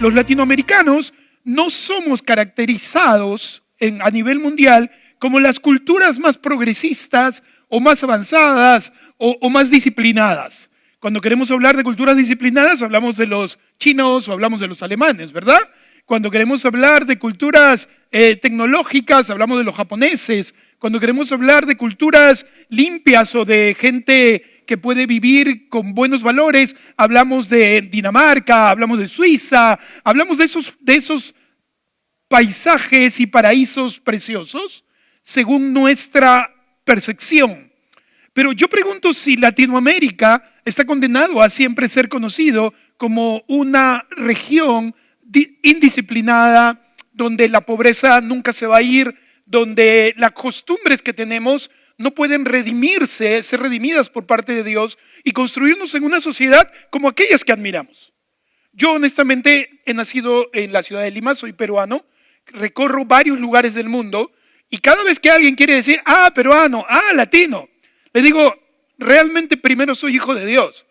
los latinoamericanos no somos caracterizados a nivel mundial como las culturas más progresistas o más avanzadas o más disciplinadas. Cuando queremos hablar de culturas disciplinadas, hablamos de los chinos o hablamos de los alemanes, ¿verdad? Cuando queremos hablar de culturas tecnológicas, hablamos de los japoneses. Cuando queremos hablar de culturas limpias o de gente que puede vivir con buenos valores, hablamos de Dinamarca, hablamos de Suiza, hablamos de esos paisajes y paraísos preciosos según nuestra percepción. Pero yo pregunto si Latinoamérica está condenado a siempre ser conocido como una región indisciplinada, donde la pobreza nunca se va a ir, donde las costumbres que tenemos no pueden redimirse, ser redimidas por parte de Dios y construirnos en una sociedad como aquellas que admiramos. Yo honestamente he nacido en la ciudad de Lima, soy peruano, recorro varios lugares del mundo y cada vez que alguien quiere decir, peruano, latino, le digo, realmente primero soy hijo de Dios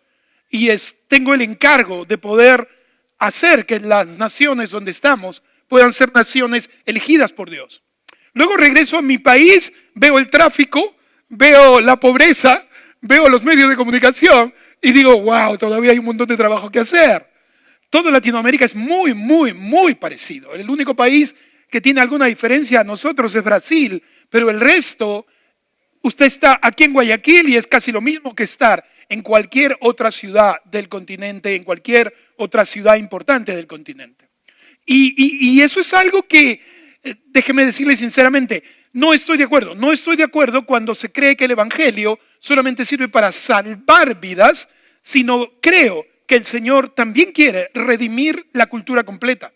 y tengo el encargo de poder hacer que las naciones donde estamos puedan ser naciones elegidas por Dios. Luego regreso a mi país, veo el tráfico, veo la pobreza, veo los medios de comunicación y digo, wow, todavía hay un montón de trabajo que hacer. Toda Latinoamérica es muy, muy, muy parecido. El único país que tiene alguna diferencia a nosotros es Brasil, pero el resto, usted está aquí en Guayaquil y es casi lo mismo que estar en cualquier otra ciudad del continente, en cualquier otra ciudad importante del continente. Y eso es algo que, déjeme decirle sinceramente, no estoy de acuerdo. No estoy de acuerdo cuando se cree que el Evangelio solamente sirve para salvar vidas, sino creo que el Señor también quiere redimir la cultura completa.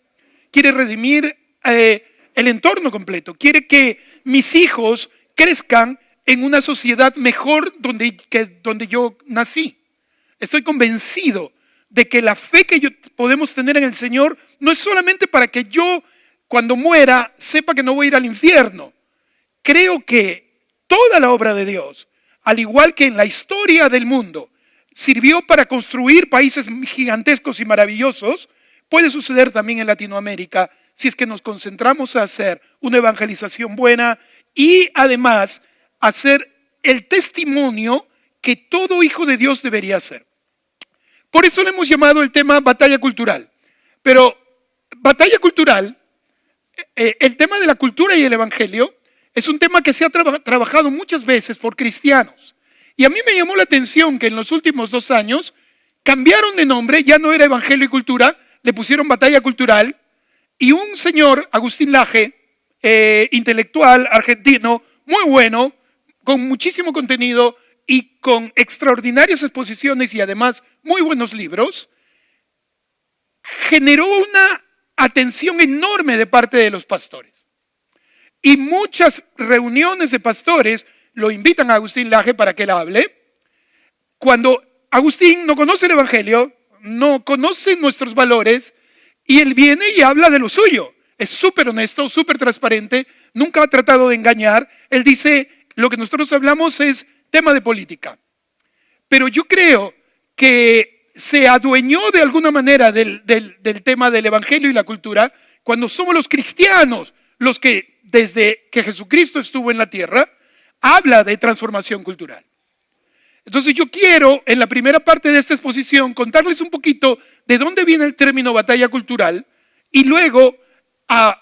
Quiere redimir el entorno completo. Quiere que mis hijos crezcan en una sociedad mejor donde yo nací. Estoy convencido de que la fe que podemos tener en el Señor no es solamente para que yo, cuando muera, sepa que no voy a ir al infierno. Creo que toda la obra de Dios, al igual que en la historia del mundo, sirvió para construir países gigantescos y maravillosos, puede suceder también en Latinoamérica si es que nos concentramos a hacer una evangelización buena y además hacer el testimonio que todo hijo de Dios debería hacer. Por eso le hemos llamado el tema batalla cultural. Pero batalla cultural, el tema de la cultura y el evangelio, es un tema que se ha trabajado muchas veces por cristianos. Y a mí me llamó la atención que en los últimos 2 años cambiaron de nombre, ya no era evangelio y cultura, le pusieron batalla cultural. Y un señor, Agustín Laje, intelectual argentino, muy bueno, con muchísimo contenido y con extraordinarias exposiciones y además muy buenos libros, generó una atención enorme de parte de los pastores. Y muchas reuniones de pastores lo invitan a Agustín Laje para que él hable. Cuando Agustín no conoce el Evangelio, no conoce nuestros valores, y él viene y habla de lo suyo. Es súper honesto, súper transparente, nunca ha tratado de engañar. Él dice, lo que nosotros hablamos es tema de política. Pero yo creo que se adueñó de alguna manera del tema del Evangelio y la cultura cuando somos los cristianos los que, desde que Jesucristo estuvo en la tierra, habla de transformación cultural. Entonces yo quiero, en la primera parte de esta exposición, contarles un poquito de dónde viene el término batalla cultural y luego a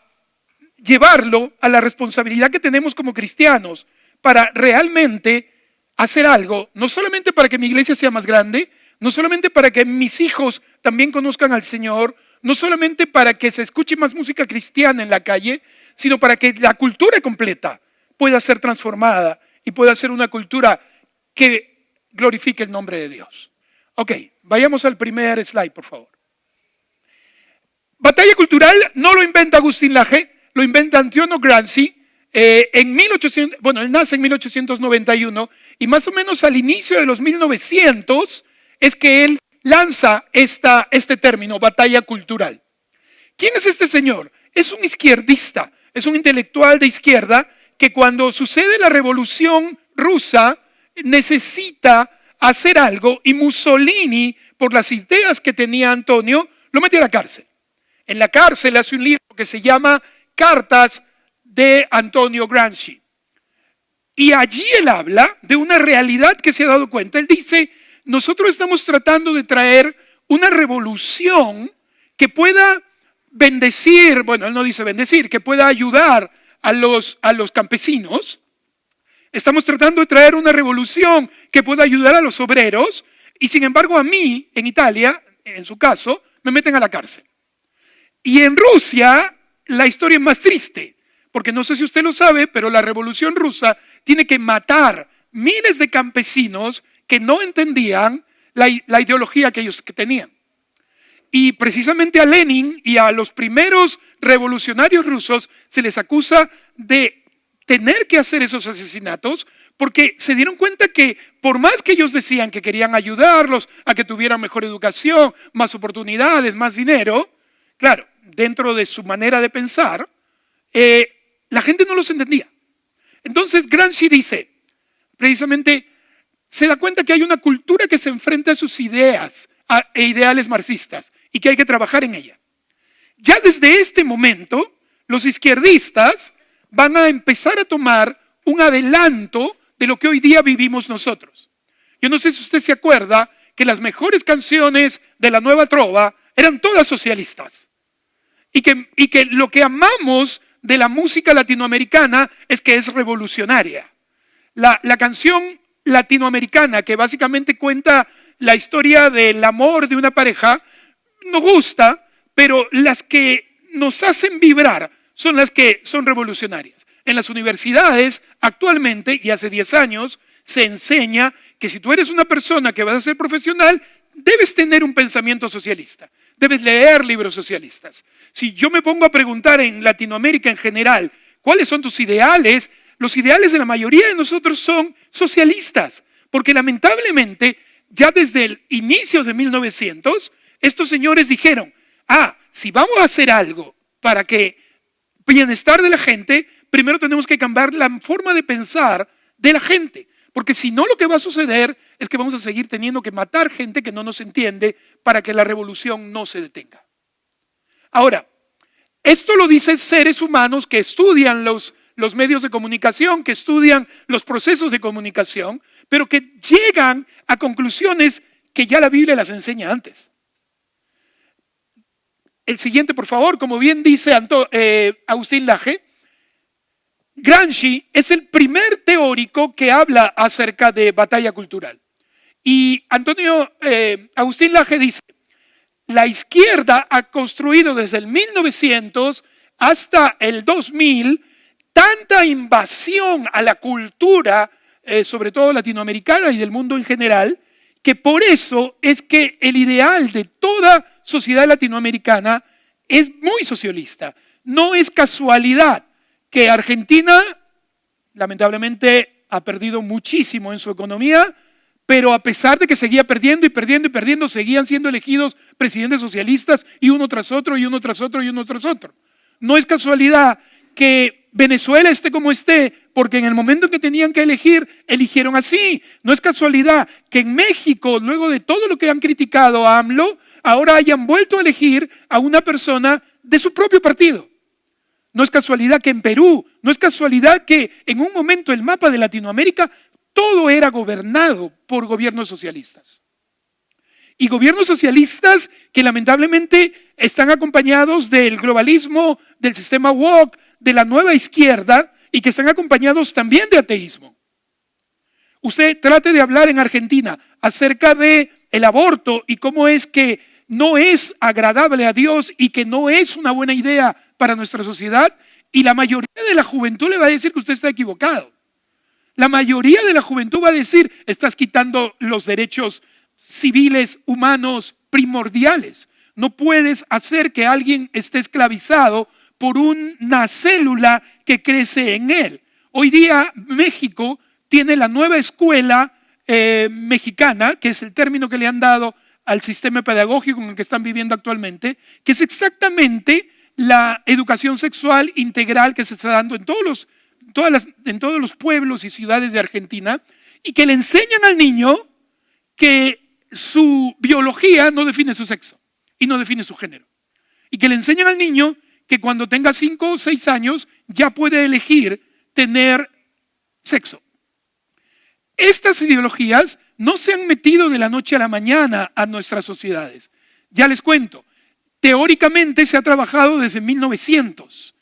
llevarlo a la responsabilidad que tenemos como cristianos para realmente hacer algo, no solamente para que mi iglesia sea más grande, no solamente para que mis hijos también conozcan al Señor, no solamente para que se escuche más música cristiana en la calle, sino para que la cultura completa pueda ser transformada y pueda ser una cultura que glorifique el nombre de Dios. Ok, vayamos al primer slide, por favor. Batalla cultural no lo inventa Agustín Laje, lo inventa Antonio Gramsci. Él nace en 1891 y más o menos al inicio de los 1900 es que él lanza este término, batalla cultural. ¿Quién es este señor? Es un izquierdista, es un intelectual de izquierda que cuando sucede la revolución rusa necesita hacer algo y Mussolini, por las ideas que tenía Antonio, lo mete a la cárcel. en la cárcel hace un libro que se llama Cartas de Antonio Gramsci. Y allí él habla de una realidad que se ha dado cuenta. Él dice, nosotros estamos tratando de traer una revolución que pueda bendecir, bueno, él no dice bendecir, que pueda ayudar a los campesinos. Estamos tratando de traer una revolución que pueda ayudar a los obreros y sin embargo a mí, en Italia, en su caso, me meten a la cárcel. Y en Rusia la historia es más triste, porque no sé si usted lo sabe, pero la revolución rusa tiene que matar miles de campesinos que no entendían la ideología que ellos tenían. Y precisamente a Lenin y a los primeros revolucionarios rusos se les acusa de tener que hacer esos asesinatos porque se dieron cuenta que por más que ellos decían que querían ayudarlos a que tuvieran mejor educación, más oportunidades, más dinero, claro, dentro de su manera de pensar, la gente no los entendía. Entonces Gramsci dice, precisamente, se da cuenta que hay una cultura que se enfrenta a sus ideas e ideales marxistas y que hay que trabajar en ella. Ya desde este momento, los izquierdistas van a empezar a tomar un adelanto de lo que hoy día vivimos nosotros. Yo no sé si usted se acuerda que las mejores canciones de la Nueva Trova eran todas socialistas. Y que lo que amamos de la música latinoamericana es que es revolucionaria. La canción latinoamericana que básicamente cuenta la historia del amor de una pareja nos gusta, pero las que nos hacen vibrar son las que son revolucionarias. En las universidades actualmente y hace 10 años se enseña que si tú eres una persona que vas a ser profesional, debes tener un pensamiento socialista, debes leer libros socialistas. Si yo me pongo a preguntar en Latinoamérica en general, ¿cuáles son tus ideales? Los ideales de la mayoría de nosotros son socialistas, porque lamentablemente ya desde el inicio de 1900, estos señores dijeron, si vamos a hacer algo para que bienestar de la gente, primero tenemos que cambiar la forma de pensar de la gente, porque si no lo que va a suceder es que vamos a seguir teniendo que matar gente que no nos entiende para que la revolución no se detenga. Ahora, esto lo dicen seres humanos que estudian los medios de comunicación, que estudian los procesos de comunicación, pero que llegan a conclusiones que ya la Biblia las enseña antes. El siguiente, por favor, como bien dice Agustín Laje, Gramsci es el primer teórico que habla acerca de batalla cultural. Y Agustín Laje dice, la izquierda ha construido desde el 1900 hasta el 2000 tanta invasión a la cultura, sobre todo latinoamericana y del mundo en general, que por eso es que el ideal de toda sociedad latinoamericana es muy socialista. No es casualidad que Argentina, lamentablemente, ha perdido muchísimo en su economía, pero a pesar de que seguía perdiendo y perdiendo y perdiendo, seguían siendo elegidos presidentes socialistas y uno tras otro y uno tras otro y uno tras otro. No es casualidad que Venezuela esté como esté, porque en el momento en que tenían que elegir, eligieron así. No es casualidad que en México, luego de todo lo que han criticado a AMLO, ahora hayan vuelto a elegir a una persona de su propio partido. No es casualidad que en Perú, no es casualidad que en un momento el mapa de Latinoamérica todo era gobernado por gobiernos socialistas. Y gobiernos socialistas que lamentablemente están acompañados del globalismo, del sistema woke, de la nueva izquierda y que están acompañados también de ateísmo. Usted trate de hablar en Argentina acerca de el aborto y cómo es que no es agradable a Dios y que no es una buena idea para nuestra sociedad, y la mayoría de la juventud le va a decir que usted está equivocado. La mayoría de la juventud va a decir, estás quitando los derechos civiles, humanos, primordiales. No puedes hacer que alguien esté esclavizado por una célula que crece en él. Hoy día México tiene la nueva escuela mexicana, que es el término que le han dado al sistema pedagógico en el que están viviendo actualmente, que es exactamente la educación sexual integral que se está dando en todos los pueblos y ciudades de Argentina, y que le enseñan al niño que su biología no define su sexo y no define su género. y que le enseñan al niño que cuando tenga 5 o 6 años ya puede elegir tener sexo. Estas ideologías no se han metido de la noche a la mañana a nuestras sociedades. Ya les cuento, teóricamente se ha trabajado desde 1900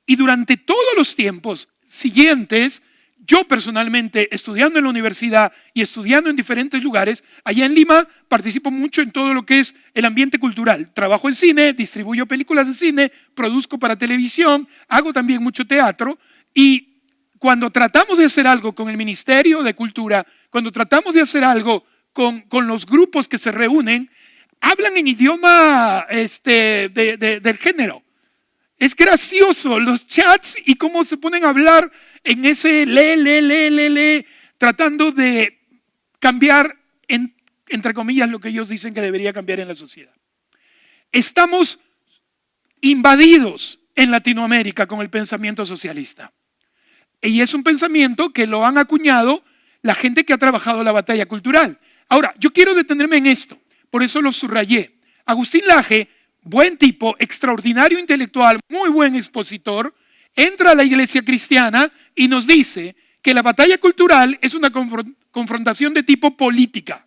y durante todos los tiempos siguientes, yo personalmente, estudiando en la universidad y estudiando en diferentes lugares, allá en Lima participo mucho en todo lo que es el ambiente cultural. Trabajo en cine, distribuyo películas de cine, produzco para televisión, hago también mucho teatro y cuando tratamos de hacer algo con el Ministerio de Cultura, cuando tratamos de hacer algo con los grupos que se reúnen, hablan en idioma del género. Es gracioso los chats y cómo se ponen a hablar en ese le, tratando de cambiar, entre comillas, lo que ellos dicen que debería cambiar en la sociedad. Estamos invadidos en Latinoamérica con el pensamiento socialista. Y es un pensamiento que lo han acuñado la gente que ha trabajado la batalla cultural. Ahora, yo quiero detenerme en esto, por eso lo subrayé. Agustín Laje, buen tipo, extraordinario intelectual, muy buen expositor, entra a la iglesia cristiana y nos dice que la batalla cultural es una confrontación de tipo política.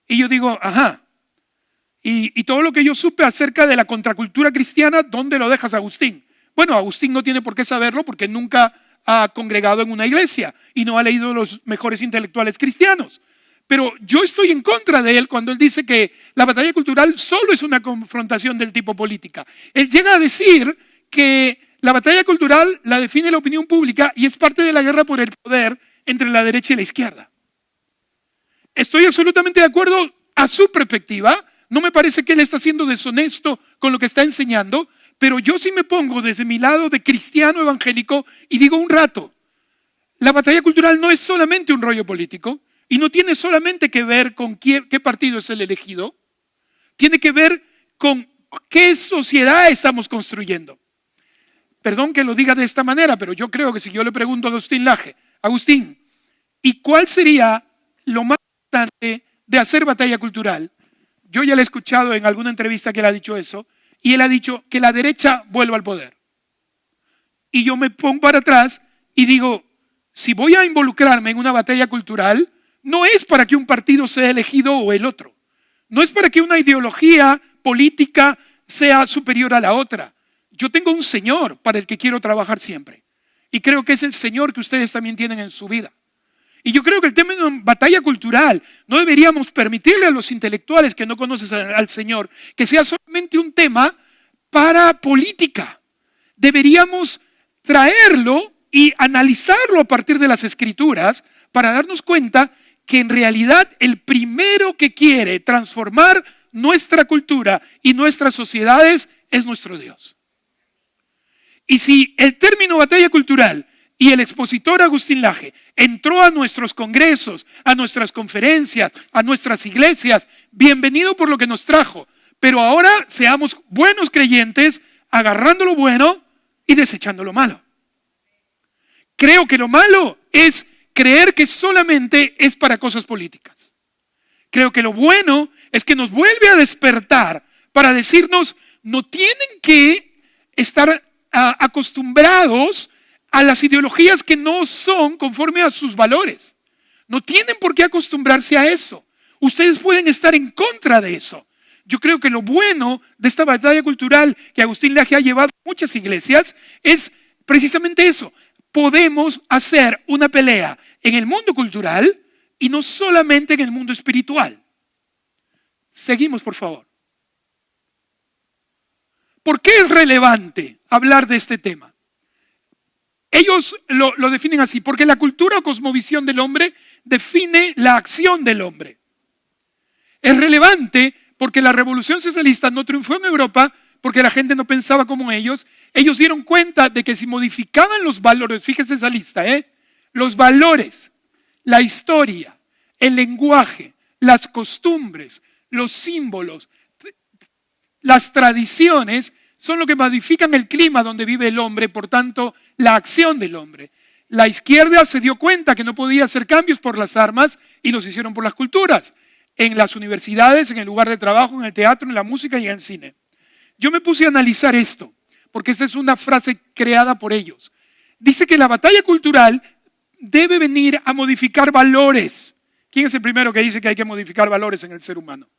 Y yo digo, ajá. Y todo lo que yo supe acerca de la contracultura cristiana, ¿dónde lo dejas, Agustín? Bueno, Agustín no tiene por qué saberlo porque nunca ha congregado en una iglesia y no ha leído los mejores intelectuales cristianos. Pero yo estoy en contra de él cuando él dice que la batalla cultural solo es una confrontación del tipo política. Él llega a decir que la batalla cultural la define la opinión pública y es parte de la guerra por el poder entre la derecha y la izquierda. Estoy absolutamente de acuerdo a su perspectiva. No me parece que él está siendo deshonesto con lo que está enseñando, pero yo sí me pongo desde mi lado de cristiano evangélico y digo un rato, la batalla cultural no es solamente un rollo político y no tiene solamente que ver con qué partido es el elegido, tiene que ver con qué sociedad estamos construyendo. Perdón que lo diga de esta manera, pero yo creo que si yo le pregunto a Agustín Laje, Agustín, ¿y cuál sería lo más importante de hacer batalla cultural? Yo ya le he escuchado en alguna entrevista que él ha dicho eso, y él ha dicho que la derecha vuelva al poder. Y yo me pongo para atrás y digo, si voy a involucrarme en una batalla cultural, no es para que un partido sea elegido o el otro. No es para que una ideología política sea superior a la otra. Yo tengo un Señor para el que quiero trabajar siempre. Y creo que es el Señor que ustedes también tienen en su vida. Y yo creo que el término batalla cultural no deberíamos permitirle a los intelectuales que no conocen al Señor que sea solamente un tema para política. Deberíamos traerlo y analizarlo a partir de las Escrituras para darnos cuenta que en realidad el primero que quiere transformar nuestra cultura y nuestras sociedades es nuestro Dios. Y si el término batalla cultural y el expositor Agustín Laje entró a nuestros congresos, a nuestras conferencias, a nuestras iglesias, bienvenido por lo que nos trajo. Pero ahora seamos buenos creyentes, agarrando lo bueno y desechando lo malo. Creo que lo malo es creer que solamente es para cosas políticas. Creo que lo bueno es que nos vuelve a despertar para decirnos, no tienen que estar acostumbrados a las ideologías que no son conforme a sus valores. No tienen por qué acostumbrarse a eso. Ustedes pueden estar en contra de eso. Yo creo que lo bueno de esta batalla cultural que Agustín Laje ha llevado a muchas iglesias es precisamente eso. Podemos hacer una pelea en el mundo cultural y no solamente en el mundo espiritual. Seguimos, por favor. ¿Por qué es relevante hablar de este tema? Ellos lo definen así, porque la cultura o cosmovisión del hombre define la acción del hombre. Es relevante porque la revolución socialista no triunfó en Europa porque la gente no pensaba como ellos. Ellos dieron cuenta de que si modificaban los valores, fíjense esa lista, los valores, la historia, el lenguaje, las costumbres, los símbolos, las tradiciones, son lo que modifican el clima donde vive el hombre, por tanto, la acción del hombre. La izquierda se dio cuenta que no podía hacer cambios por las armas y los hicieron por las culturas. En las universidades, en el lugar de trabajo, en el teatro, en la música y en el cine. yo me puse a analizar esto, porque esta es una frase creada por ellos. Dice que la batalla cultural debe venir a modificar valores. ¿Quién es el primero que dice que hay que modificar valores en el ser humano?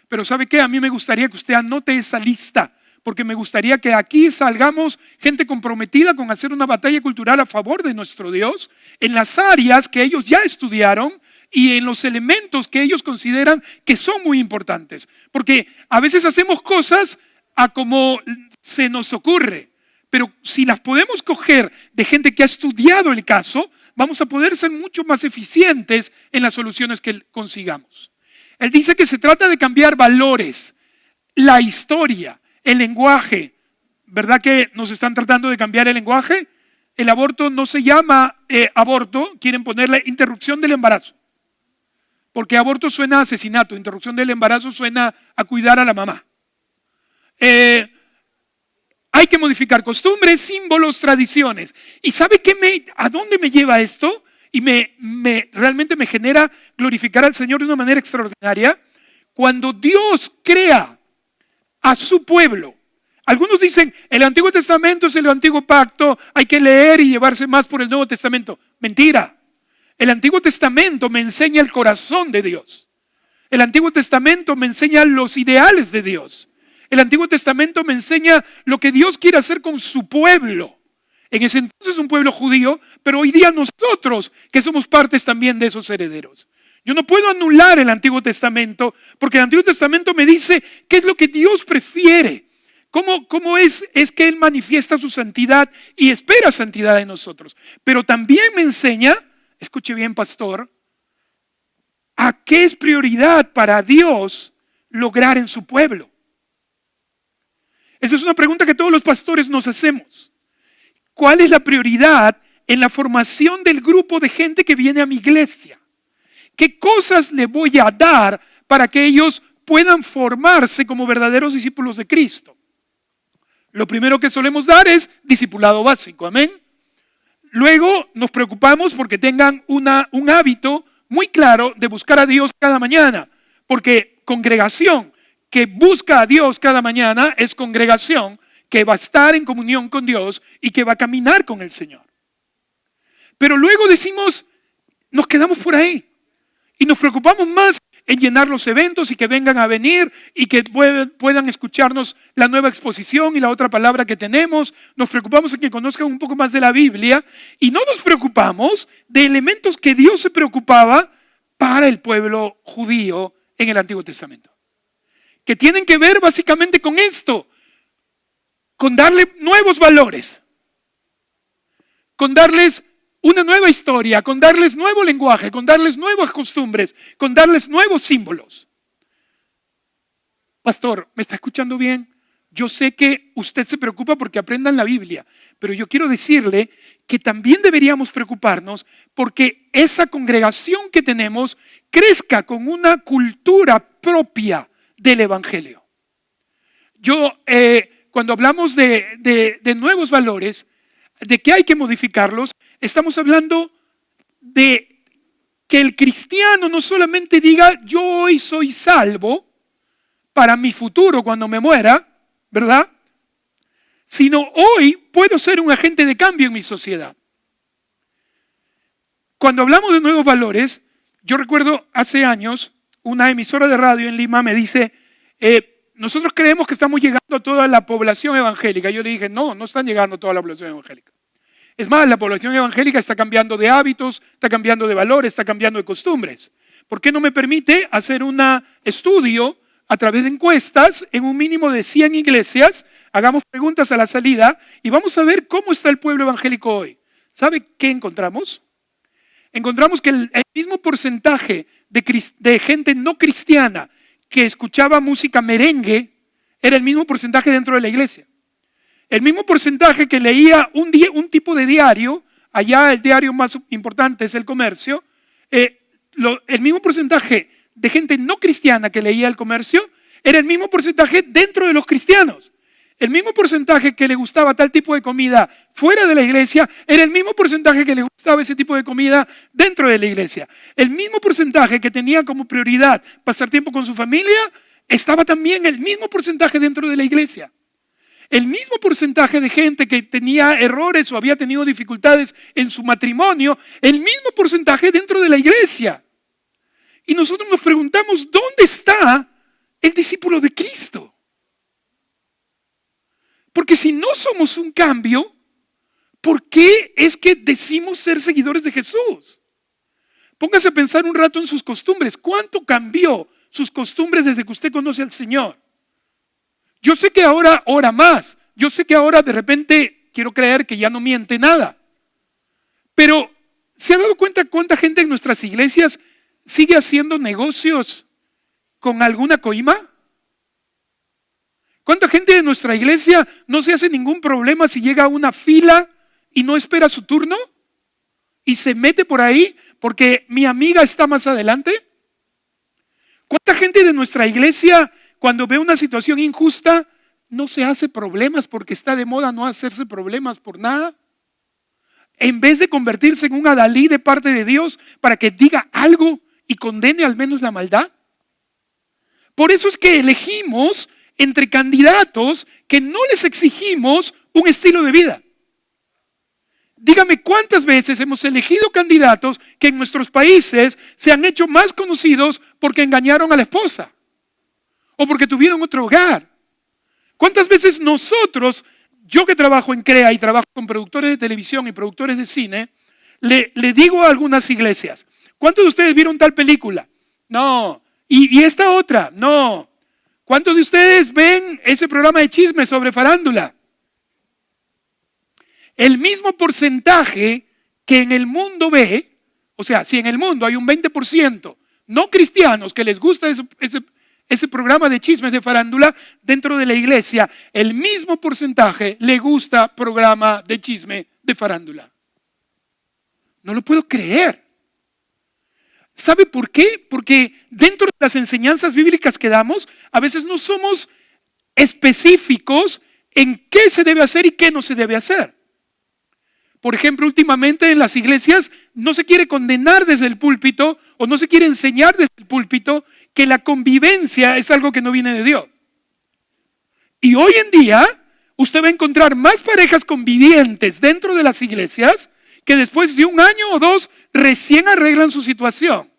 Pero ¿sabe qué? A mí me gustaría que usted anote esa lista, porque me gustaría que aquí salgamos gente comprometida con hacer una batalla cultural a favor de nuestro Dios en las áreas que ellos ya estudiaron y en los elementos que ellos consideran que son muy importantes. Porque a veces hacemos cosas a como se nos ocurre, pero si las podemos coger de gente que ha estudiado el caso, vamos a poder ser mucho más eficientes en las soluciones que consigamos. Él dice que se trata de cambiar valores, la historia, el lenguaje. ¿Verdad que nos están tratando de cambiar el lenguaje? El aborto no se llama aborto, quieren ponerle interrupción del embarazo. Porque aborto suena a asesinato, interrupción del embarazo suena a cuidar a la mamá. Hay que modificar costumbres, símbolos, tradiciones. ¿Y sabe a dónde me lleva esto? Y realmente me genera glorificar al Señor de una manera extraordinaria. Cuando Dios crea a su pueblo. Algunos dicen, el Antiguo Testamento es el Antiguo Pacto, hay que leer y llevarse más por el Nuevo Testamento. Mentira. El Antiguo Testamento me enseña el corazón de Dios. El Antiguo Testamento me enseña los ideales de Dios. El Antiguo Testamento me enseña lo que Dios quiere hacer con su pueblo. En ese entonces un pueblo judío, pero hoy día nosotros que somos partes también de esos herederos. Yo no puedo anular el Antiguo Testamento porque el Antiguo Testamento me dice qué es lo que Dios prefiere. ¿Cómo es que Él manifiesta su santidad y espera santidad de nosotros? Pero también me enseña, escuche bien, pastor, a qué es prioridad para Dios lograr en su pueblo. Esa es una pregunta que todos los pastores nos hacemos. ¿Cuál es la prioridad en la formación del grupo de gente que viene a mi iglesia? ¿Qué cosas le voy a dar para que ellos puedan formarse como verdaderos discípulos de Cristo? Lo primero que solemos dar es discipulado básico, amén. Luego nos preocupamos porque tengan un hábito muy claro de buscar a Dios cada mañana, porque congregación que busca a Dios cada mañana es congregación que va a estar en comunión con Dios y que va a caminar con el Señor. Pero luego decimos, nos quedamos por ahí. Y nos preocupamos más en llenar los eventos y que vengan a venir y que puedan escucharnos la nueva exposición y la otra palabra que tenemos. Nos preocupamos en que conozcan un poco más de la Biblia y no nos preocupamos de elementos que Dios se preocupaba para el pueblo judío en el Antiguo Testamento. Que tienen que ver básicamente con esto, con darle nuevos valores, con darles una nueva historia, con darles nuevo lenguaje, con darles nuevas costumbres, con darles nuevos símbolos. Pastor, ¿me está escuchando bien? Yo sé que usted se preocupa porque aprendan la Biblia, pero yo quiero decirle que también deberíamos preocuparnos porque esa congregación que tenemos crezca con una cultura propia del Evangelio. Cuando hablamos de nuevos valores, de que hay que modificarlos, estamos hablando de que el cristiano no solamente diga yo hoy soy salvo para mi futuro cuando me muera, ¿verdad? Sino hoy puedo ser un agente de cambio en mi sociedad. Cuando hablamos de nuevos valores, yo recuerdo hace años una emisora de radio en Lima me dice, nosotros creemos que estamos llegando a toda la población evangélica. Yo le dije, no están llegando a toda la población evangélica. Es más, la población evangélica está cambiando de hábitos, está cambiando de valores, está cambiando de costumbres. ¿Por qué no me permite hacer un estudio a través de encuestas en un mínimo de 100 iglesias? Hagamos preguntas a la salida y vamos a ver cómo está el pueblo evangélico hoy. ¿Sabe qué encontramos? Encontramos que el mismo porcentaje de gente no cristiana que escuchaba música merengue era el mismo porcentaje dentro de la iglesia. El mismo porcentaje que leía un tipo de diario, allá el diario más importante es El Comercio, el mismo porcentaje de gente no cristiana que leía El Comercio era el mismo porcentaje dentro de los cristianos. El mismo porcentaje que le gustaba tal tipo de comida fuera de la iglesia era el mismo porcentaje que le gustaba ese tipo de comida dentro de la iglesia. El mismo porcentaje que tenía como prioridad pasar tiempo con su familia estaba también el mismo porcentaje dentro de la iglesia. El mismo porcentaje de gente que tenía errores o había tenido dificultades en su matrimonio, el mismo porcentaje dentro de la iglesia. Y nosotros nos preguntamos, ¿dónde está el discípulo de Cristo? Porque si no somos un cambio, ¿por qué es que decimos ser seguidores de Jesús? Póngase a pensar un rato en sus costumbres. ¿Cuánto cambió sus costumbres desde que usted conoce al Señor? Yo sé que ahora ora más. Yo sé que ahora de repente quiero creer que ya no miente nada. Pero ¿se ha dado cuenta cuánta gente en nuestras iglesias sigue haciendo negocios con alguna coima? ¿Cuánta gente de nuestra iglesia no se hace ningún problema si llega a una fila y no espera su turno? ¿Y se mete por ahí porque mi amiga está más adelante? ¿Cuánta gente de nuestra iglesia cuando ve una situación injusta no se hace problemas porque está de moda no hacerse problemas por nada? En vez de convertirse en un adalí de parte de Dios para que diga algo y condene al menos la maldad. Por eso es que elegimos entre candidatos que no les exigimos un estilo de vida. Dígame cuántas veces hemos elegido candidatos que en nuestros países se han hecho más conocidos porque engañaron a la esposa o porque tuvieron otro hogar. ¿Cuántas veces nosotros, yo que trabajo en CREA y trabajo con productores de televisión y productores de cine, le digo a algunas iglesias, ¿cuántos de ustedes vieron tal película? No. ¿Y esta otra? No. ¿Cuántos de ustedes ven ese programa de chismes sobre farándula? El mismo porcentaje que en el mundo ve, o sea, si en el mundo hay un 20% no cristianos que les gusta ese programa de chismes de farándula, dentro de la iglesia, el mismo porcentaje le gusta programa de chisme de farándula. No lo puedo creer. ¿Sabe por qué? Porque dentro de las enseñanzas bíblicas que damos, a veces no somos específicos en qué se debe hacer y qué no se debe hacer. Por ejemplo, últimamente en las iglesias no se quiere condenar desde el púlpito o no se quiere enseñar desde el púlpito que la convivencia es algo que no viene de Dios. Y hoy en día usted va a encontrar más parejas convivientes dentro de las iglesias que después de un año o dos recién arreglan su situación.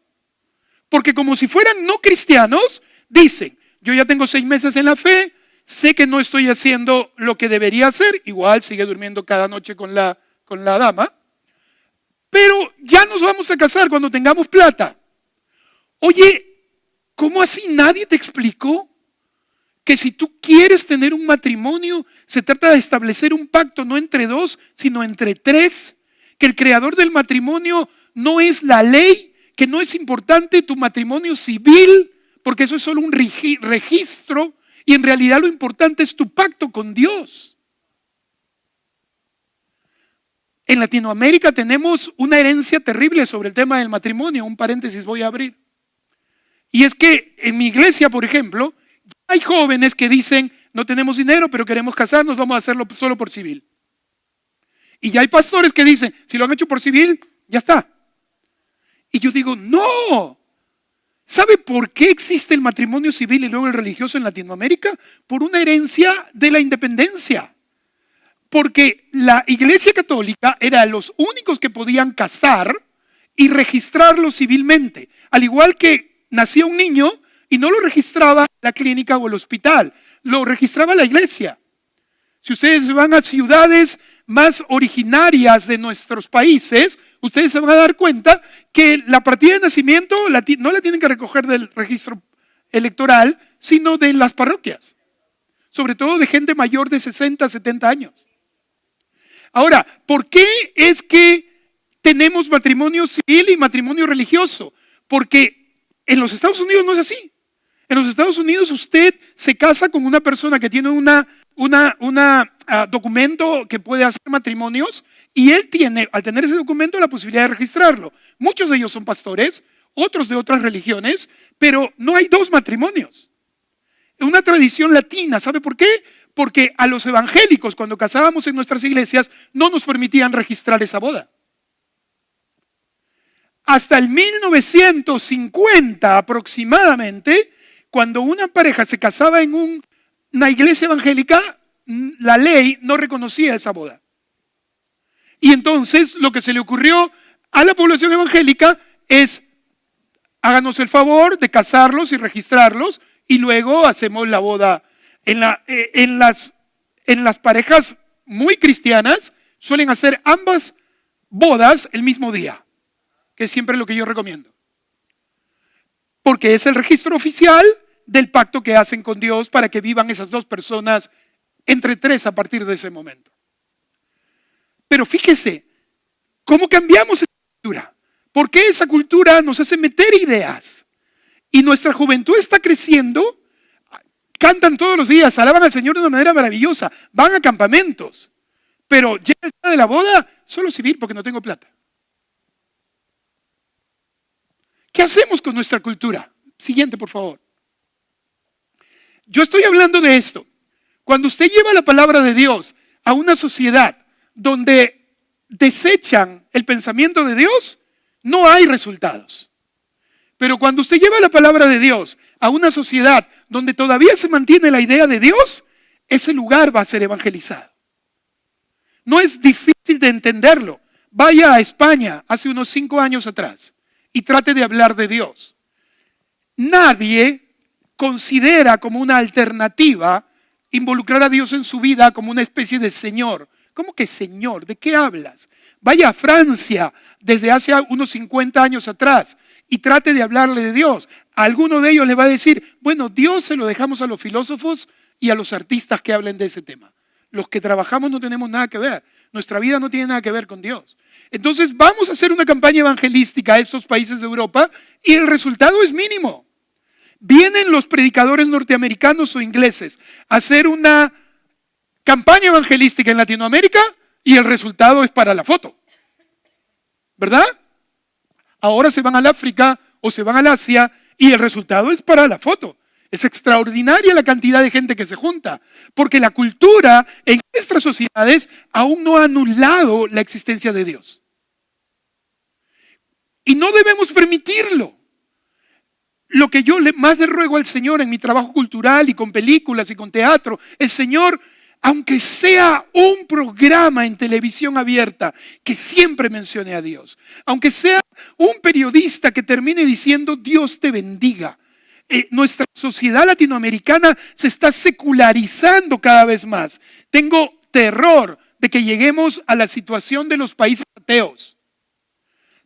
Porque como si fueran no cristianos, dicen, yo ya tengo 6 meses en la fe, sé que no estoy haciendo lo que debería hacer, igual sigue durmiendo cada noche con la dama, pero ya nos vamos a casar cuando tengamos plata. Oye, ¿cómo así nadie te explicó que si tú quieres tener un matrimonio, se trata de establecer un pacto no entre 2, sino entre 3? Que el creador del matrimonio no es la ley, que no es importante tu matrimonio civil, porque eso es solo un registro, y en realidad lo importante es tu pacto con Dios. En Latinoamérica tenemos una herencia terrible sobre el tema del matrimonio, un paréntesis voy a abrir. Y es que en mi iglesia, por ejemplo, hay jóvenes que dicen, no tenemos dinero, pero queremos casarnos, vamos a hacerlo solo por civil. Y ya hay pastores que dicen, si lo han hecho por civil, ya está. Y yo digo, no. ¿Sabe por qué existe el matrimonio civil y luego el religioso en Latinoamérica? Por una herencia de la independencia. Porque la Iglesia Católica era los únicos que podían casar y registrarlo civilmente. Al igual que nacía un niño y no lo registraba la clínica o el hospital, lo registraba la iglesia. Si ustedes van a ciudades más originarias de nuestros países, ustedes se van a dar cuenta que la partida de nacimiento no la tienen que recoger del registro electoral, sino de las parroquias. Sobre todo de gente mayor de 60, 70 años. Ahora, ¿por qué es que tenemos matrimonio civil y matrimonio religioso? Porque en los Estados Unidos no es así. En los Estados Unidos usted se casa con una persona que tiene un documento que puede hacer matrimonios y él tiene, al tener ese documento, la posibilidad de registrarlo. Muchos de ellos son pastores, otros de otras religiones, pero no hay 2 matrimonios. Es una tradición latina, ¿sabe por qué? Porque a los evangélicos, cuando casábamos en nuestras iglesias, no nos permitían registrar esa boda. Hasta el 1950 aproximadamente, cuando una pareja se casaba en una iglesia evangélica, la ley no reconocía esa boda. Y entonces lo que se le ocurrió a la población evangélica es: háganos el favor de casarlos y registrarlos y luego hacemos la boda. En las parejas muy cristianas suelen hacer ambas bodas el mismo día, que es siempre lo que yo recomiendo. Porque es el registro oficial del pacto que hacen con Dios para que vivan esas dos personas entre tres a partir de ese momento. Pero fíjese, ¿cómo cambiamos esa cultura? ¿Por qué esa cultura nos hace meter ideas? Y nuestra juventud está creciendo, cantan todos los días, alaban al Señor de una manera maravillosa, van a campamentos, pero llega el día de la boda, solo civil porque no tengo plata. ¿Qué hacemos con nuestra cultura? Siguiente, por favor. Yo estoy hablando de esto. Cuando usted lleva la palabra de Dios a una sociedad donde desechan el pensamiento de Dios, no hay resultados. Pero cuando usted lleva la palabra de Dios a una sociedad donde todavía se mantiene la idea de Dios, ese lugar va a ser evangelizado. No es difícil de entenderlo. Vaya a España hace unos 5 años atrás y trate de hablar de Dios. Nadie considera como una alternativa involucrar a Dios en su vida como una especie de Señor. ¿Cómo que Señor? ¿De qué hablas? Vaya a Francia desde hace unos 50 años atrás y trate de hablarle de Dios. A alguno de ellos le va a decir: bueno, Dios se lo dejamos a los filósofos y a los artistas que hablen de ese tema. Los que trabajamos no tenemos nada que ver. Nuestra vida no tiene nada que ver con Dios. Entonces vamos a hacer una campaña evangelística a estos países de Europa y el resultado es mínimo. Vienen los predicadores norteamericanos o ingleses a hacer una campaña evangelística en Latinoamérica y el resultado es para la foto. ¿Verdad? Ahora se van al África o se van al Asia y el resultado es para la foto. Es extraordinaria la cantidad de gente que se junta, porque la cultura en nuestras sociedades aún no ha anulado la existencia de Dios. Y no debemos permitirlo. Lo que yo más le ruego al Señor en mi trabajo cultural y con películas y con teatro es: Señor, aunque sea un programa en televisión abierta que siempre mencione a Dios, aunque sea un periodista que termine diciendo Dios te bendiga. Nuestra sociedad latinoamericana se está secularizando cada vez más. Tengo terror de que lleguemos a la situación de los países ateos.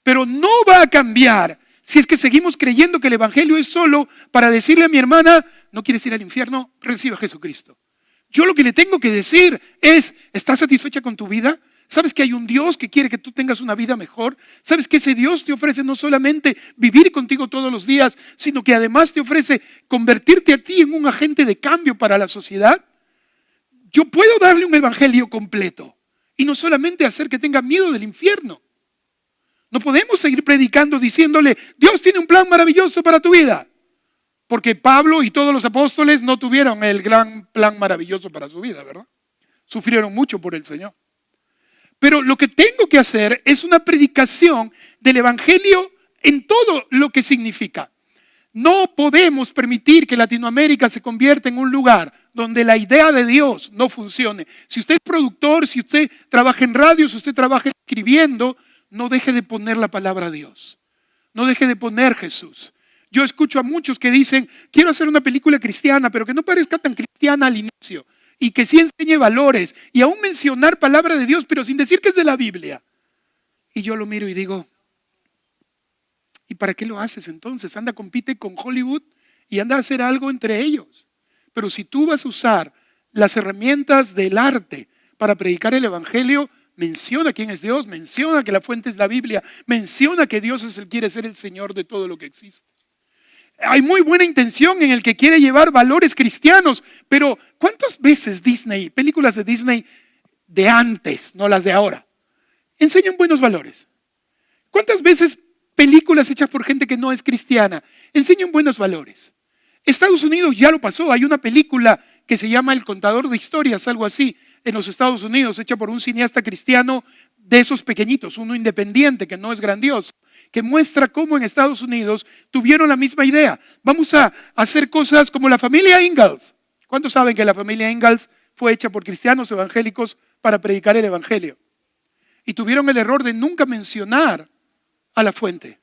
Pero no va a cambiar si es que seguimos creyendo que el evangelio es solo para decirle a mi hermana: no quieres ir al infierno, recibe a Jesucristo. Yo lo que le tengo que decir es: ¿estás satisfecha con tu vida? ¿Sabes que hay un Dios que quiere que tú tengas una vida mejor? ¿Sabes que ese Dios te ofrece no solamente vivir contigo todos los días, sino que además te ofrece convertirte a ti en un agente de cambio para la sociedad? Yo puedo darle un evangelio completo y no solamente hacer que tenga miedo del infierno. No podemos seguir predicando diciéndole: Dios tiene un plan maravilloso para tu vida. Porque Pablo y todos los apóstoles no tuvieron el gran plan maravilloso para su vida, ¿verdad? Sufrieron mucho por el Señor. Pero lo que tengo que hacer es una predicación del evangelio en todo lo que significa. No podemos permitir que Latinoamérica se convierta en un lugar donde la idea de Dios no funcione. Si usted es productor, si usted trabaja en radio, si usted trabaja escribiendo, no deje de poner la palabra Dios. No deje de poner Jesús. Yo escucho a muchos que dicen: quiero hacer una película cristiana, pero que no parezca tan cristiana al inicio. Y que sí enseñe valores. Y aún mencionar palabra de Dios, pero sin decir que es de la Biblia. Y yo lo miro y digo: ¿y para qué lo haces entonces? Anda, compite con Hollywood y anda a hacer algo entre ellos. Pero si tú vas a usar las herramientas del arte para predicar el evangelio, menciona quién es Dios, menciona que la fuente es la Biblia, menciona que Dios quiere ser el Señor de todo lo que existe. Hay muy buena intención en el que quiere llevar valores cristianos, pero ¿cuántas veces Disney, películas de Disney de antes, no las de ahora, enseñan buenos valores? ¿Cuántas veces películas hechas por gente que no es cristiana enseñan buenos valores? Estados Unidos ya lo pasó. Hay una película que se llama El Contador de Historias, algo así, en los Estados Unidos, hecha por un cineasta cristiano de esos pequeñitos, uno independiente que no es grandioso. que muestra cómo en Estados Unidos tuvieron la misma idea. Vamos a hacer cosas como la familia Ingalls. ¿Cuántos saben que la familia Ingalls fue hecha por cristianos evangélicos para predicar el evangelio? Y tuvieron el error de nunca mencionar a la fuente.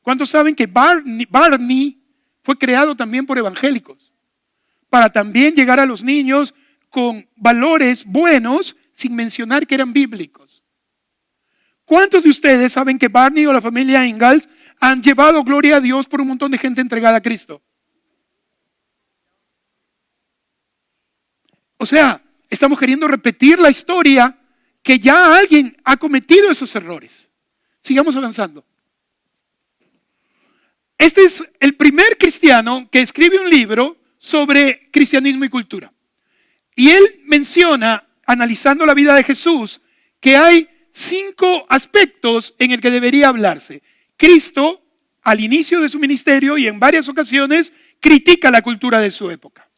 ¿Cuántos saben que Barney fue creado también por evangélicos? Para también llegar a los niños con valores buenos sin mencionar que eran bíblicos. ¿Cuántos de ustedes saben que Barney o la familia Ingalls han llevado gloria a Dios por un montón de gente entregada a Cristo? O sea, estamos queriendo repetir la historia que ya alguien ha cometido esos errores. Sigamos avanzando. Este es el primer cristiano que escribe un libro sobre cristianismo y cultura. Y él menciona, analizando la vida de Jesús, que hay 5 aspectos en el que debería hablarse. Cristo, al inicio de su ministerio y en varias ocasiones, critica la cultura de su época.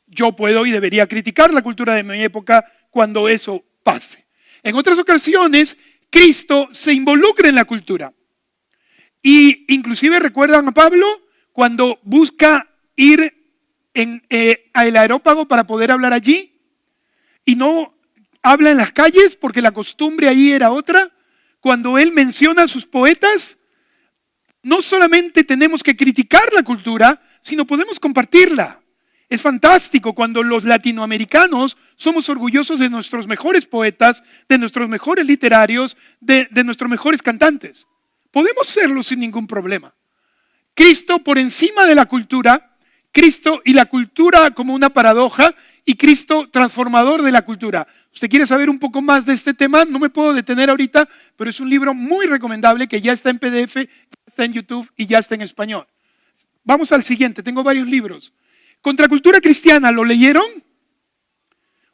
Yo puedo y debería criticar la cultura de mi época cuando eso pase. En otras ocasiones, Cristo se involucra en la cultura. Y inclusive recuerdan a Pablo cuando busca ir al aerópago para poder hablar allí y no habla en las calles porque la costumbre allí era otra. Cuando él menciona a sus poetas, no solamente tenemos que criticar la cultura, sino podemos compartirla. Es fantástico cuando los latinoamericanos somos orgullosos de nuestros mejores poetas, de nuestros mejores literarios, de nuestros mejores cantantes. Podemos serlo sin ningún problema. Cristo por encima de la cultura, Cristo y la cultura como una paradoja y Cristo transformador de la cultura. ¿Usted quiere saber un poco más de este tema? No me puedo detener ahorita, pero es un libro muy recomendable que ya está en PDF, ya está en YouTube y ya está en español. Vamos al siguiente, tengo varios libros. Contracultura cristiana, ¿lo leyeron?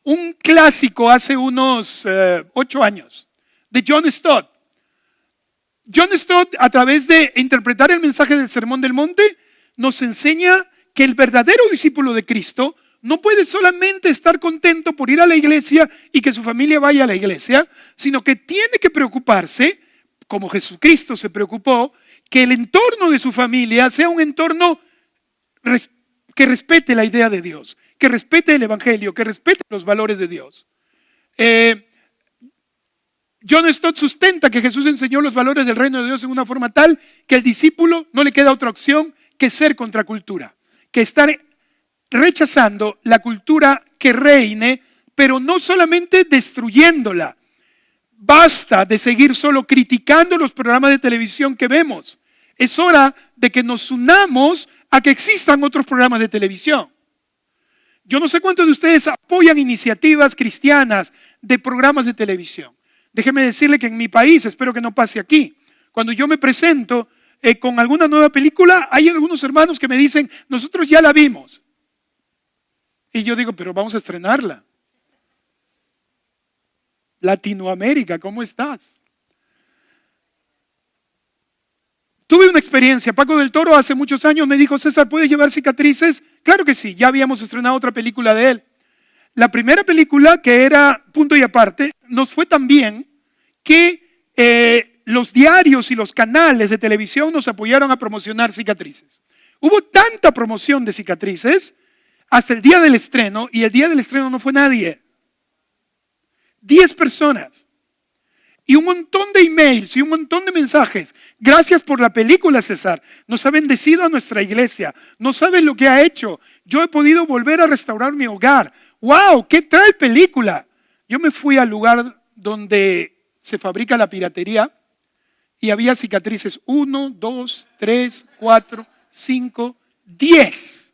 Un clásico hace unos 8 años, de John Stott. John Stott, a través de interpretar el mensaje del Sermón del Monte, nos enseña que el verdadero discípulo de Cristo no puede solamente estar contento por ir a la iglesia y que su familia vaya a la iglesia, sino que tiene que preocuparse, como Jesucristo se preocupó, que el entorno de su familia sea un entorno que respete la idea de Dios, que respete el evangelio, que respete los valores de Dios. John Stott sustenta que Jesús enseñó los valores del reino de Dios en una forma tal que al discípulo no le queda otra opción que ser contracultura, que estar rechazando la cultura que reine, pero no solamente destruyéndola. Basta de seguir solo criticando los programas de televisión que vemos. Es hora de que nos unamos a que existan otros programas de televisión. Yo no sé cuántos de ustedes apoyan iniciativas cristianas de programas de televisión. Déjeme decirle que en mi país, espero que no pase aquí, cuando yo me presento con alguna nueva película, hay algunos hermanos que me dicen, nosotros ya la vimos. Y yo digo, pero vamos a estrenarla. Latinoamérica, ¿cómo estás? Tuve una experiencia, Paco del Toro hace muchos años me dijo, César, ¿puedes llevar cicatrices? Claro que sí, ya habíamos estrenado otra película de él. La primera película, que era Punto y Aparte, nos fue tan bien que los diarios y los canales de televisión nos apoyaron a promocionar cicatrices. Hubo tanta promoción de cicatrices hasta el día del estreno, y el día del estreno no fue nadie. 10 personas. Y un montón de emails y un montón de mensajes. Gracias por la película, César. Nos ha bendecido a nuestra iglesia. No sabes lo que ha hecho. Yo he podido volver a restaurar mi hogar. ¡Wow! ¿Qué tal película? Yo me fui al lugar donde se fabrica la piratería y había cicatrices 1, 2, 3, 4, 5, 10.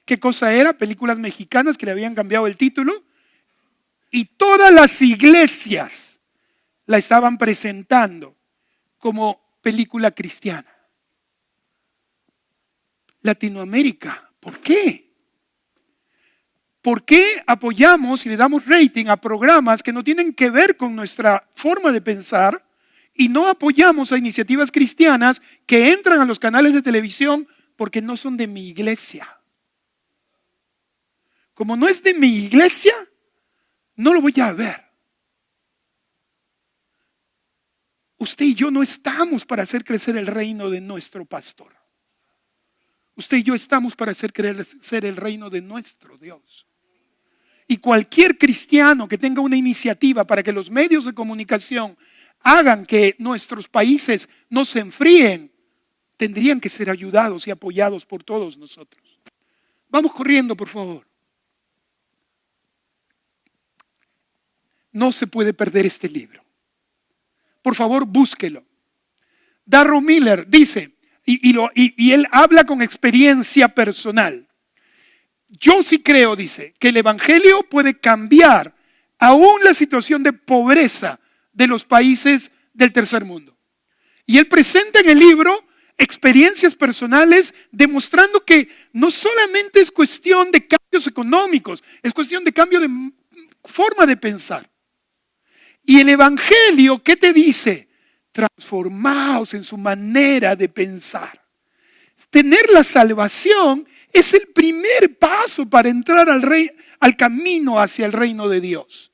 ¿Qué cosa era? Películas mexicanas que le habían cambiado el título. Y todas las iglesias la estaban presentando como película cristiana. Latinoamérica, ¿por qué? ¿Por qué apoyamos y le damos rating a programas que no tienen que ver con nuestra forma de pensar y no apoyamos a iniciativas cristianas que entran a los canales de televisión porque no son de mi iglesia? Como no es de mi iglesia, no lo voy a ver. Usted y yo no estamos para hacer crecer el reino de nuestro pastor. Usted y yo estamos para hacer crecer el reino de nuestro Dios. Y cualquier cristiano que tenga una iniciativa para que los medios de comunicación hagan que nuestros países no se enfríen, tendrían que ser ayudados y apoyados por todos nosotros. Vamos corriendo, por favor. No se puede perder este libro. Por favor, búsquelo. Darrell Miller dice, y él habla con experiencia personal. Yo sí creo, dice, que el evangelio puede cambiar aún la situación de pobreza de los países del tercer mundo. Y él presenta en el libro experiencias personales demostrando que no solamente es cuestión de cambios económicos, es cuestión de cambio de forma de pensar. Y el evangelio, ¿qué te dice? Transformaos en su manera de pensar. Tener la salvación es el primer paso para entrar al camino hacia el reino de Dios.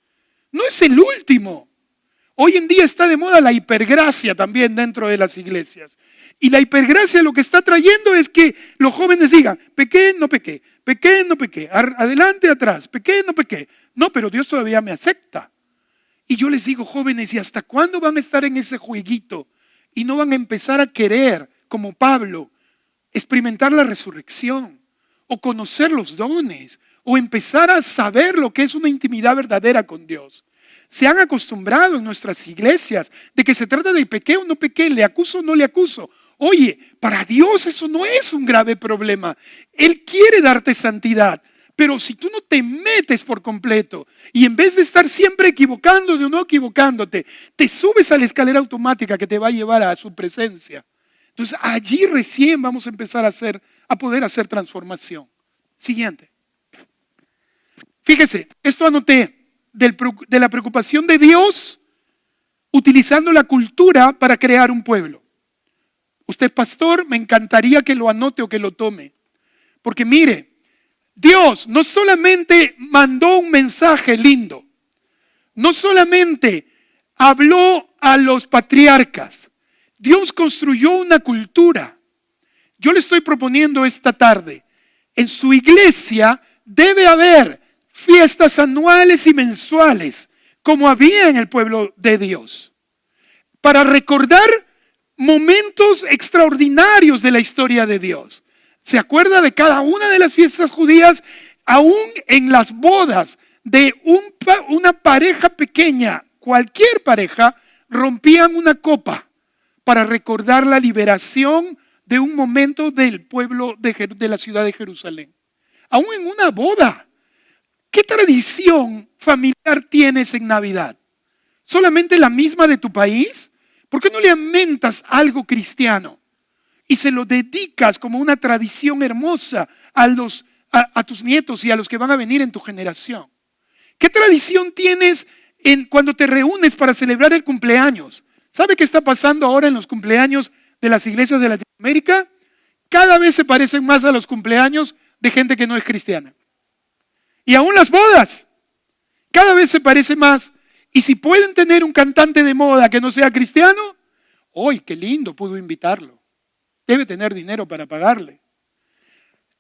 No es el último. Hoy en día está de moda la hipergracia también dentro de las iglesias. Y la hipergracia lo que está trayendo es que los jóvenes digan, pequé, no pequé, adelante, atrás, pequé, no pequé. No, pero Dios todavía me acepta. Y yo les digo, jóvenes, ¿y hasta cuándo van a estar en ese jueguito? Y no van a empezar a querer, como Pablo, experimentar la resurrección, o conocer los dones, o empezar a saber lo que es una intimidad verdadera con Dios. Se han acostumbrado en nuestras iglesias de que se trata de pequé o no pequé, le acuso o no le acuso. Oye, para Dios eso no es un grave problema. Él quiere darte santidad. Pero si tú no te metes por completo y en vez de estar siempre equivocándote o no equivocándote, te subes a la escalera automática que te va a llevar a su presencia. Entonces allí recién vamos a empezar a poder hacer transformación. Siguiente. Fíjese, esto anoté de la preocupación de Dios utilizando la cultura para crear un pueblo. Usted, pastor, me encantaría que lo anote o que lo tome. Porque mire, Dios no solamente mandó un mensaje lindo, no solamente habló a los patriarcas, Dios construyó una cultura. Yo le estoy proponiendo esta tarde, en su iglesia debe haber fiestas anuales y mensuales, como había en el pueblo de Dios, para recordar momentos extraordinarios de la historia de Dios. ¿Se acuerda de cada una de las fiestas judías? Aún en las bodas de una pareja pequeña, cualquier pareja, rompían una copa para recordar la liberación de un momento del pueblo de la ciudad de Jerusalén. Aún en una boda. ¿Qué tradición familiar tienes en Navidad? ¿Solamente la misma de tu país? ¿Por qué no le aumentas algo cristiano? Y se lo dedicas como una tradición hermosa a tus nietos y a los que van a venir en tu generación. ¿Qué tradición tienes cuando te reúnes para celebrar el cumpleaños? ¿Sabe qué está pasando ahora en los cumpleaños de las iglesias de Latinoamérica? Cada vez se parecen más a los cumpleaños de gente que no es cristiana. Y aún las bodas, cada vez se parece más. Y si pueden tener un cantante de moda que no sea cristiano, ¡ay, qué lindo! Pudo invitarlo. Debe tener dinero para pagarle.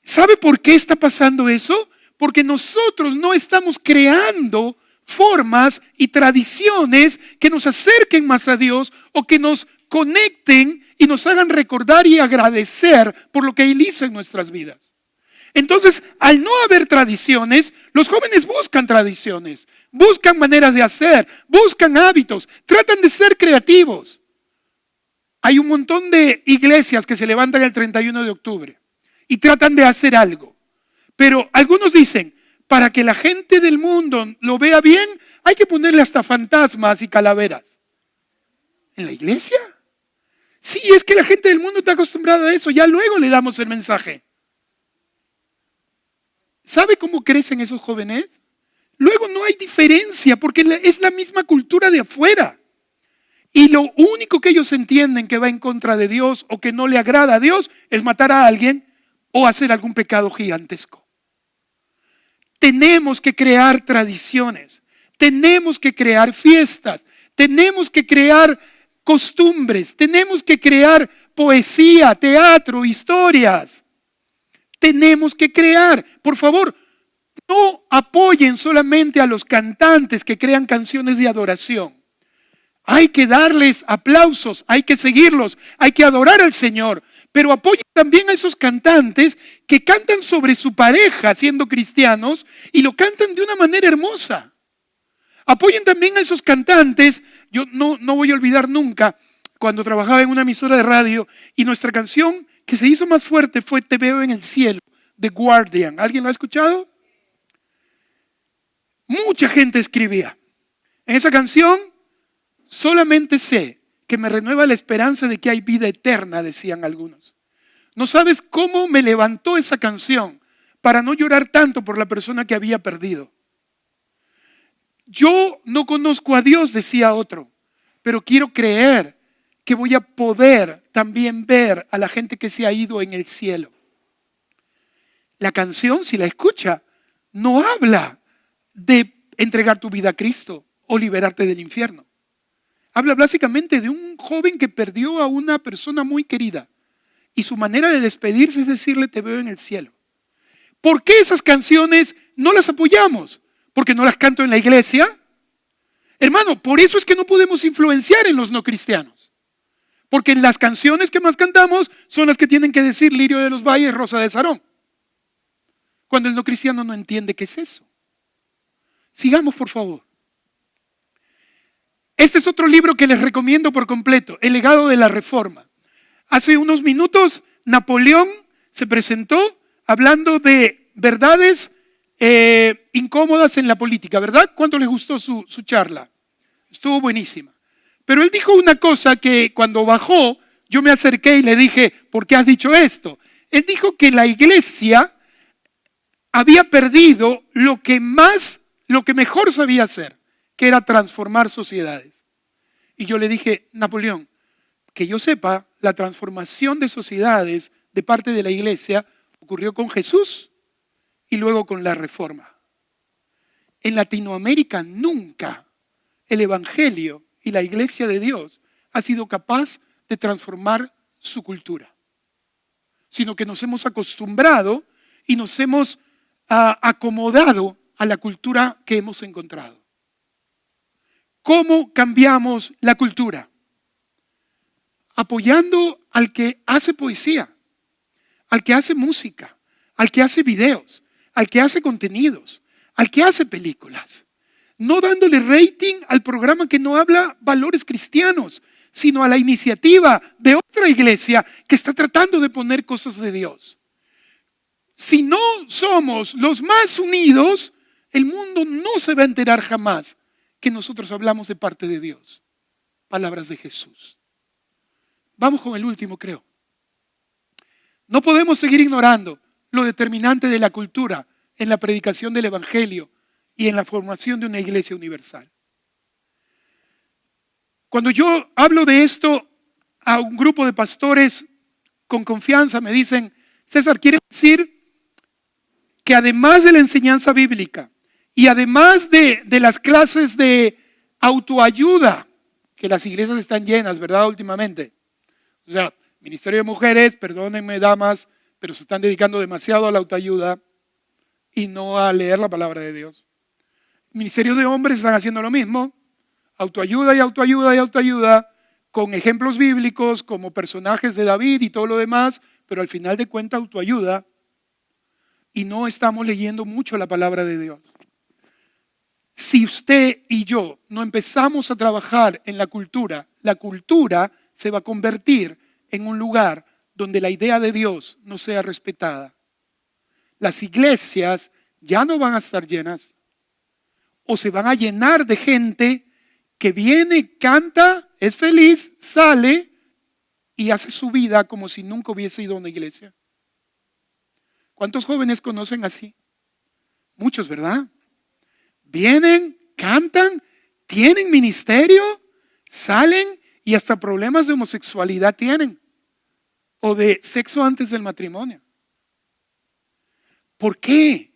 ¿Sabe por qué está pasando eso? Porque nosotros no estamos creando formas y tradiciones que nos acerquen más a Dios o que nos conecten y nos hagan recordar y agradecer por lo que Él hizo en nuestras vidas. Entonces, al no haber tradiciones, los jóvenes buscan tradiciones, buscan maneras de hacer, buscan hábitos, tratan de ser creativos. Hay un montón de iglesias que se levantan el 31 de octubre y tratan de hacer algo. Pero algunos dicen, para que la gente del mundo lo vea bien, hay que ponerle hasta fantasmas y calaveras. ¿En la iglesia? Sí, es que la gente del mundo está acostumbrada a eso, ya luego le damos el mensaje. ¿Sabe cómo crecen esos jóvenes? Luego no hay diferencia porque es la misma cultura de afuera. Y lo único que ellos entienden que va en contra de Dios o que no le agrada a Dios es matar a alguien o hacer algún pecado gigantesco. Tenemos que crear tradiciones, tenemos que crear fiestas, tenemos que crear costumbres, tenemos que crear poesía, teatro, historias. Tenemos que crear. Por favor, no apoyen solamente a los cantantes que crean canciones de adoración. Hay que darles aplausos, hay que seguirlos, hay que adorar al Señor. Pero apoyen también a esos cantantes que cantan sobre su pareja siendo cristianos y lo cantan de una manera hermosa. Apoyen también a esos cantantes. Yo no voy a olvidar nunca cuando trabajaba en una emisora de radio y nuestra canción que se hizo más fuerte fue Te veo en el cielo, de Guardian. ¿Alguien lo ha escuchado? Mucha gente escribía. En esa canción solamente sé que me renueva la esperanza de que hay vida eterna, decían algunos. No sabes cómo me levantó esa canción para no llorar tanto por la persona que había perdido. Yo no conozco a Dios, decía otro, pero quiero creer que voy a poder también ver a la gente que se ha ido en el cielo. La canción, si la escucha, no habla de entregar tu vida a Cristo o liberarte del infierno. Habla básicamente de un joven que perdió a una persona muy querida y su manera de despedirse es decirle te veo en el cielo. ¿Por qué esas canciones no las apoyamos? ¿Porque no las canto en la iglesia? Hermano, por eso es que no podemos influenciar en los no cristianos. Porque las canciones que más cantamos son las que tienen que decir Lirio de los Valles, Rosa de Sarón. Cuando el no cristiano no entiende qué es eso. Sigamos, por favor. Este es otro libro que les recomiendo por completo, El legado de la Reforma. Hace unos minutos Napoleón se presentó hablando de verdades incómodas en la política, ¿verdad? ¿Cuánto les gustó su charla? Estuvo buenísima. Pero él dijo una cosa que cuando bajó, yo me acerqué y le dije, ¿por qué has dicho esto? Él dijo que la iglesia había perdido lo que mejor sabía hacer, que era transformar sociedades. Y yo le dije, Napoleón, que yo sepa, la transformación de sociedades de parte de la iglesia ocurrió con Jesús y luego con la Reforma. En Latinoamérica nunca el Evangelio y la iglesia de Dios ha sido capaz de transformar su cultura, sino que nos hemos acostumbrado y nos hemos acomodado a la cultura que hemos encontrado. ¿Cómo cambiamos la cultura? Apoyando al que hace poesía, al que hace música, al que hace videos, al que hace contenidos, al que hace películas. No dándole rating al programa que no habla valores cristianos, sino a la iniciativa de otra iglesia que está tratando de poner cosas de Dios. Si no somos los más unidos, el mundo no se va a enterar jamás que nosotros hablamos de parte de Dios. Palabras de Jesús. Vamos con el último, creo. No podemos seguir ignorando lo determinante de la cultura en la predicación del Evangelio y en la formación de una iglesia universal. Cuando yo hablo de esto a un grupo de pastores con confianza, me dicen, César, ¿quiere decir que además de la enseñanza bíblica y además de las clases de autoayuda, que las iglesias están llenas, ¿verdad? Últimamente. O sea, ministerio de mujeres, perdónenme damas, pero se están dedicando demasiado a la autoayuda y no a leer la palabra de Dios. Ministerio de hombres están haciendo lo mismo, autoayuda y autoayuda y autoayuda, con ejemplos bíblicos como personajes de David y todo lo demás, pero al final de cuentas autoayuda. Y no estamos leyendo mucho la palabra de Dios. Si usted y yo no empezamos a trabajar en la cultura se va a convertir en un lugar donde la idea de Dios no sea respetada. Las iglesias ya no van a estar llenas o se van a llenar de gente que viene, canta, es feliz, sale y hace su vida como si nunca hubiese ido a una iglesia. ¿Cuántos jóvenes conocen así? Muchos, ¿verdad? Vienen, cantan, tienen ministerio, salen y hasta problemas de homosexualidad tienen. O de sexo antes del matrimonio. ¿Por qué?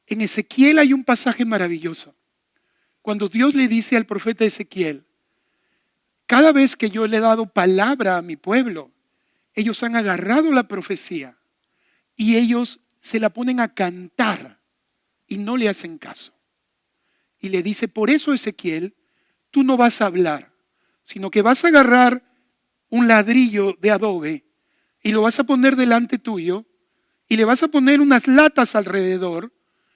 En Ezequiel hay un pasaje maravilloso. Cuando Dios le dice al profeta Ezequiel, cada vez que yo le he dado palabra a mi pueblo, ellos han agarrado la profecía y ellos se la ponen a cantar y no le hacen caso. Y le dice, por eso Ezequiel, tú no vas a hablar, sino que vas a agarrar un ladrillo de adobe y lo vas a poner delante tuyo y le vas a poner unas latas alrededor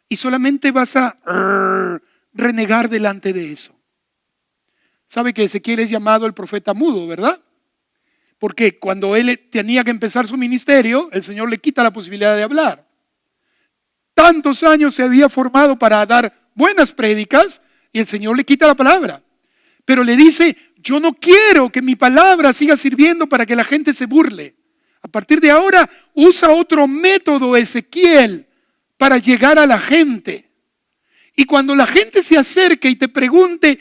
y solamente vas a renegar delante de eso. Sabe que Ezequiel es llamado el profeta mudo, ¿verdad? Porque cuando él tenía que empezar su ministerio, el Señor le quita la posibilidad de hablar. Tantos años se había formado para dar buenas prédicas y el Señor le quita la palabra. Pero le dice, yo no quiero que mi palabra siga sirviendo para que la gente se burle. A partir de ahora, usa otro método, Ezequiel, para llegar a la gente. Y cuando la gente se acerque y te pregunte,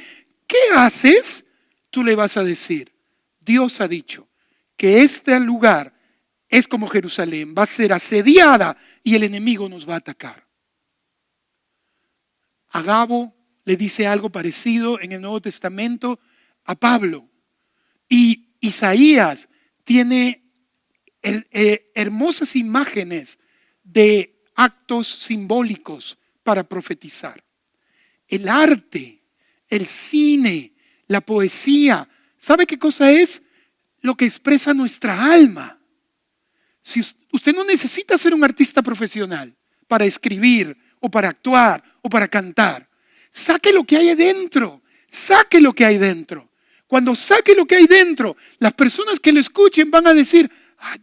¿qué haces? Tú le vas a decir, Dios ha dicho que este lugar es como Jerusalén, va a ser asediada y el enemigo nos va a atacar. Agabo le dice algo parecido en el Nuevo Testamento a Pablo. Y Isaías tiene hermosas imágenes de actos simbólicos para profetizar. El arte, el cine, la poesía, ¿sabe qué cosa es? Lo que expresa nuestra alma. Si usted no necesita ser un artista profesional para escribir o para actuar o para cantar. Saque lo que hay adentro, saque lo que hay dentro. Cuando saque lo que hay dentro, las personas que lo escuchen van a decir,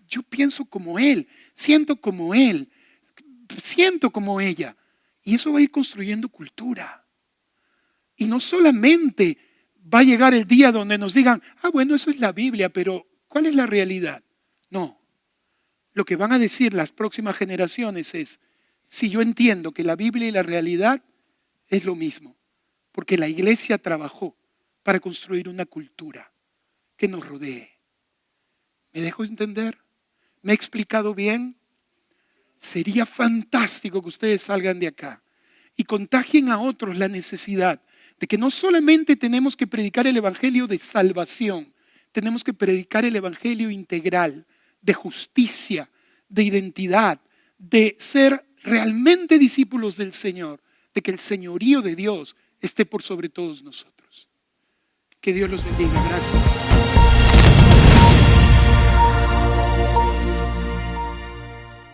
yo pienso como él, siento como él, siento como ella. Y eso va a ir construyendo cultura. Y no solamente va a llegar el día donde nos digan, bueno, eso es la Biblia, pero ¿cuál es la realidad? No. Lo que van a decir las próximas generaciones es, si yo entiendo que la Biblia y la realidad es lo mismo, porque la iglesia trabajó para construir una cultura que nos rodee. ¿Me dejo entender? ¿Me he explicado bien? Sería fantástico que ustedes salgan de acá y contagien a otros la necesidad de que no solamente tenemos que predicar el evangelio de salvación, tenemos que predicar el evangelio integral, de justicia, de identidad, de ser realmente discípulos del Señor, de que el señorío de Dios esté por sobre todos nosotros. Que Dios los bendiga. Gracias.